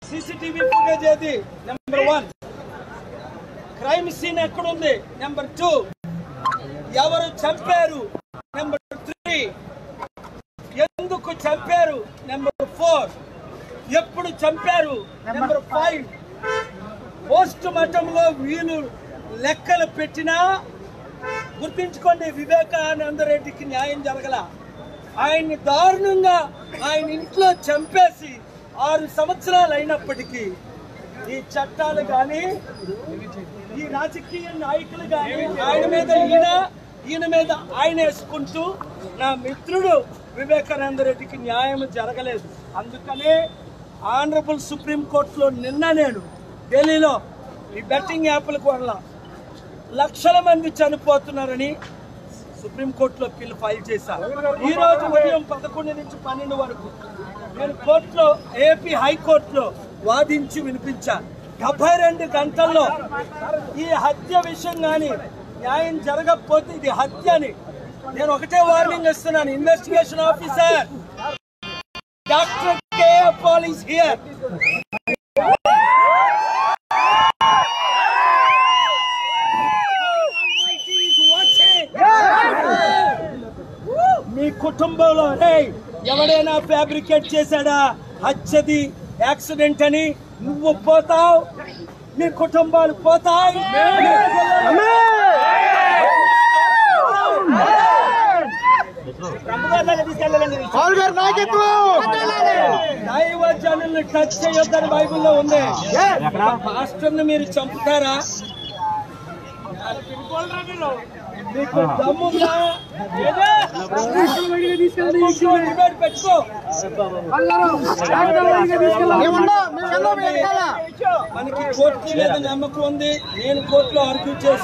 CCTV footage ఏది number 1 crime scene ఎక్కడ ఉంది నెంబర్ 2 ఎవరు చంపారు నెంబర్ 3 ఎందుకు చంపారు నెంబర్ 4 ఎప్పుడు చంపారు నెంబర్ 5 పోస్ట్ మార్టం లో వీళ్ళు లెక్కలు పెట్టినా గుర్తించుకోండి వివేకానంద రెడ్డికి న్యాయం జరగల ఆయన్ని దారుణంగా ఆయన ఇంట్లో చంపేసి 6 సంవత్సరాలు అయినప్పటికీ ఈ చట్టాలు గాని ఈ రాజకీయ నాయకులు గాని ఆయన మీద ఈయన మీద ఆయన వేసుకుంటూ నా మిత్రుడు వివేకానంద రెడ్డికి న్యాయం జరగలేదు అందుకనే ఆనరబుల్ సుప్రీం కోర్టులో నిన్న నేను ఢిల్లీలో ఈ బెట్టింగ్ యాప్లకు వల్ల లక్షల మంది చనిపోతున్నారని సుప్రీం కోర్టులో పిల్ ఫైల్ చేశారు ఈ రోజు ఉదయం 11 నుంచి 12 వరకు నేను కోర్టులో ఏపీ హైకోర్టులో వాదించి వినిపించాను 72 గంటల్లో ఈ హత్య విషయం కానీ న్యాయం జరగకపోతే ఇది హత్య అని నేను ఒకటే వార్నింగ్ ఇస్తున్నాను investigation officer doctor K A Paul is here మీ కుటుంబంలో ఎవడైనా ఫ్యాబ్రికేట్ చేశాడా హత్యది యాక్సిడెంట్ అని నువ్వు పోతావు మీ కుటుంబాలు పోతాయి దైవజనుల్ని టచ్ చేయొద్దని బైబిల్లో ఉంది పాస్టర్ని మీరు చంపుతారా మీకు దమ్ముగా పెట్టుకో మనకి కోర్టు మీద నమ్మకం ఉంది నేను కోర్టులో ఆర్గ్యూ చేసి